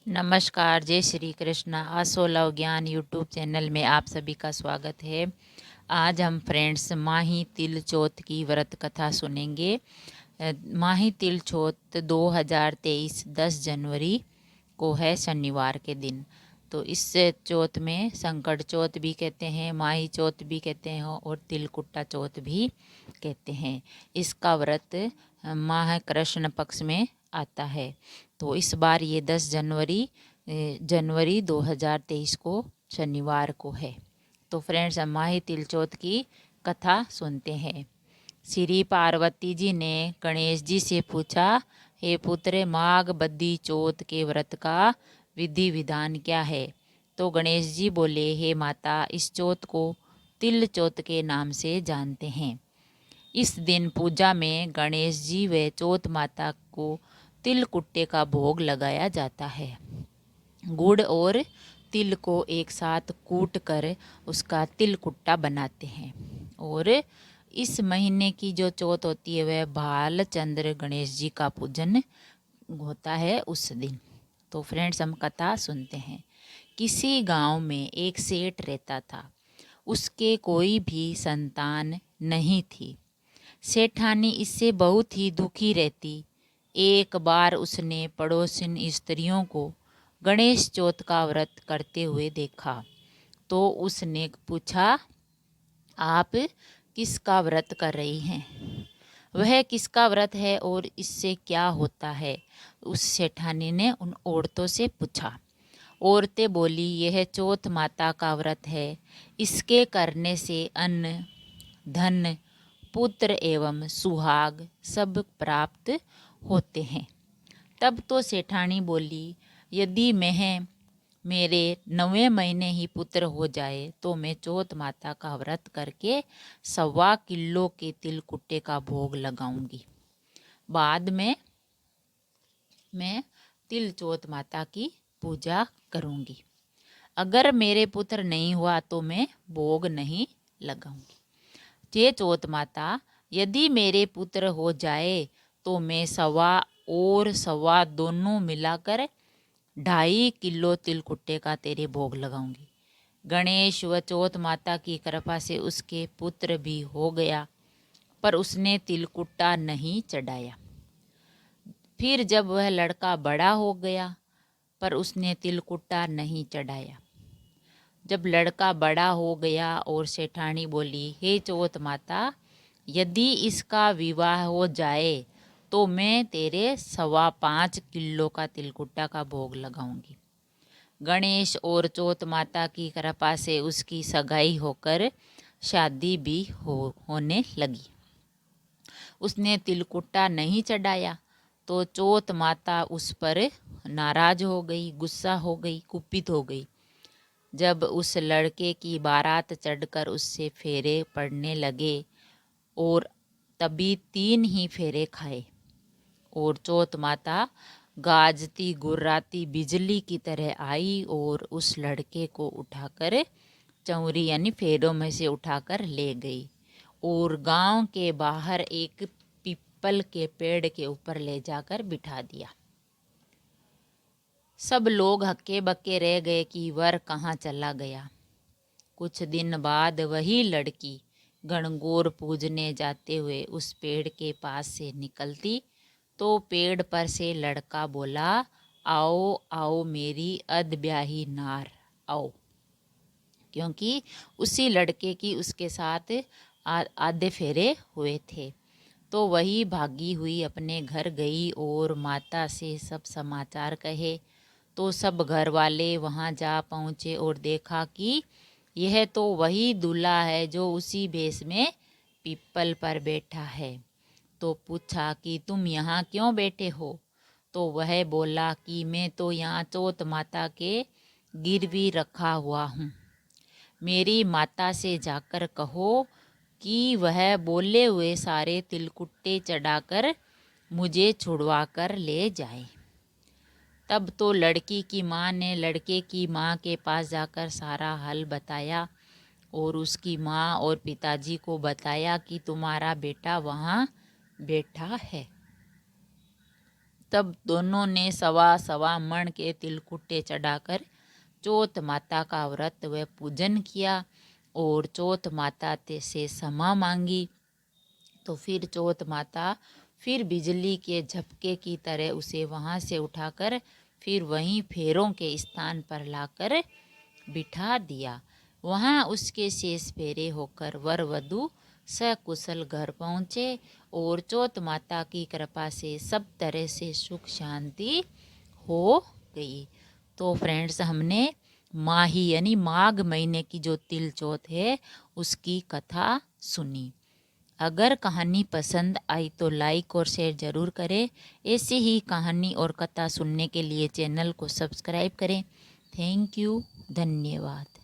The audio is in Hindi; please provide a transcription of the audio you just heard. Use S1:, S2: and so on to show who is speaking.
S1: नमस्कार, जय श्री कृष्ण। आसो लव ज्ञान यूट्यूब चैनल में आप सभी का स्वागत है। आज हम फ्रेंड्स माही तिल चौथ की व्रत कथा सुनेंगे। माही तिल चौथ 2023 10 जनवरी को है, शनिवार के दिन। तो इस चौथ में संकट चौथ भी कहते हैं, माही चौथ भी कहते हैं और तिलकुट्टा चौथ भी कहते हैं। इसका व्रत माह कृष्ण पक्ष में आता है। तो इस बार ये 10 जनवरी 2023 को शनिवार को है। तो फ्रेंड्स, हम माही तिल चौथ की कथा सुनते हैं। श्री पार्वती जी ने गणेश जी से पूछा, हे पुत्र, माघ बद्धी चौथ के व्रत का विधि विधान क्या है? तो गणेश जी बोले, हे माता, इस चौथ को तिल चौथ के नाम से जानते हैं। इस दिन पूजा में गणेश जी व चौथ माता को तिल कुट्टे का भोग लगाया जाता है। गुड़ और तिल को एक साथ कूट कर उसका तिल कुट्टा बनाते हैं। और इस महीने की जो चौथ होती है वह भालचंद्र गणेश जी का पूजन होता है उस दिन। तो फ्रेंड्स, हम कथा सुनते हैं। किसी गांव में एक सेठ रहता था। उसके कोई भी संतान नहीं थी। सेठानी इससे बहुत ही दुखी रहती। एक बार उसने पड़ोसिन स्त्रियों को गणेश चौथ का व्रत करते हुए देखा। तो उसने पूछा, आप किसका व्रत कर रही हैं? वह किसका व्रत है और इससे क्या होता है? उस सेठानी ने उन औरतों से पूछा। औरतें बोली, यह चौथ माता का व्रत है। इसके करने से अन्न, धन, पुत्र एवं सुहाग सब प्राप्त होते हैं। तब तो सेठानी बोली, यदि मैं मेरे 9वें महीने ही पुत्र हो जाए तो मैं चौथ माता का व्रत करके 1.25 किलो के तिल कुट्टे का भोग लगाऊंगी। बाद में मैं तिल चौथ माता की पूजा करूंगी। अगर मेरे पुत्र नहीं हुआ तो मैं भोग नहीं लगाऊंगी। जे चौथ माता, यदि मेरे पुत्र हो जाए तो मैं 1.25 और 1.25 दोनों मिलाकर 2.5 किलो तिलकुट्टे का तेरे भोग लगाऊंगी। गणेश व चौथ माता की कृपा से उसके पुत्र भी हो गया, पर उसने तिलकुट्टा नहीं चढ़ाया। फिर जब वह लड़का बड़ा हो गया, पर उसने तिलकुट्टा नहीं चढ़ाया। जब लड़का बड़ा हो गया और सेठानी बोली, हे चौथ माता, यदि इसका विवाह हो जाए तो मैं तेरे 5.25 किलो का तिलकुट्टा का भोग लगाऊंगी। गणेश और चौथ माता की कृपा से उसकी सगाई होकर शादी भी होने लगी। उसने तिलकुट्टा नहीं चढ़ाया तो चौथ माता उस पर नाराज हो गई, गुस्सा हो गई, कुपित हो गई। जब उस लड़के की बारात चढ़कर उससे फेरे पड़ने लगे और तभी 3 ही फेरे खाए और चौथ माता गाजती गुर्राती बिजली की तरह आई और उस लड़के को उठाकर चौरी यानी फेरों में से उठाकर ले गई और गांव के बाहर एक पीपल के पेड़ के ऊपर ले जाकर बिठा दिया। सब लोग हक्के बक्के रह गए कि वर कहाँ चला गया। कुछ दिन बाद वही लड़की गणगौर पूजने जाते हुए उस पेड़ के पास से निकलती तो पेड़ पर से लड़का बोला, आओ आओ मेरी अधब्याही नार, आओ। क्योंकि उसी लड़के की उसके साथ आधे फेरे हुए थे। तो वही भागी हुई अपने घर गई और माता से सब समाचार कहे। तो सब घर वाले वहाँ जा पहुँचे और देखा कि यह तो वही दूल्हा है जो उसी भेष में पीपल पर बैठा है। तो पूछा कि तुम यहाँ क्यों बैठे हो? तो वह बोला कि मैं तो यहाँ चौथ माता के गिरवी रखा हुआ हूँ। मेरी माता से जाकर कहो कि वह बोले हुए सारे तिलकुट्टे चढ़ाकर मुझे छुड़वा कर ले जाए। तब तो लड़की की माँ ने लड़के की माँ के पास जाकर सारा हाल बताया और उसकी माँ और पिताजी को बताया कि तुम्हारा बेटा वहाँ बैठा है। तब दोनों ने सवा सवा मण के तिलकुट्टे चढ़ाकर चौथ माता का व्रत व पूजन किया और चौथ माता से क्षमा मांगी। तो फिर चौथ माता फिर बिजली के झपके की तरह उसे वहाँ से उठाकर फिर वहीं फेरों के स्थान पर लाकर बिठा दिया। वहाँ उसके शेष फेरे होकर वर वधू सकुशल घर पहुँचे और चौथ माता की कृपा से सब तरह से सुख शांति हो गई। तो फ्रेंड्स, हमने माही यानी माघ महीने की जो तिल चौथ है उसकी कथा सुनी। अगर कहानी पसंद आई तो लाइक और शेयर ज़रूर करें। ऐसी ही कहानी और कथा सुनने के लिए चैनल को सब्सक्राइब करें। थैंक यू, धन्यवाद।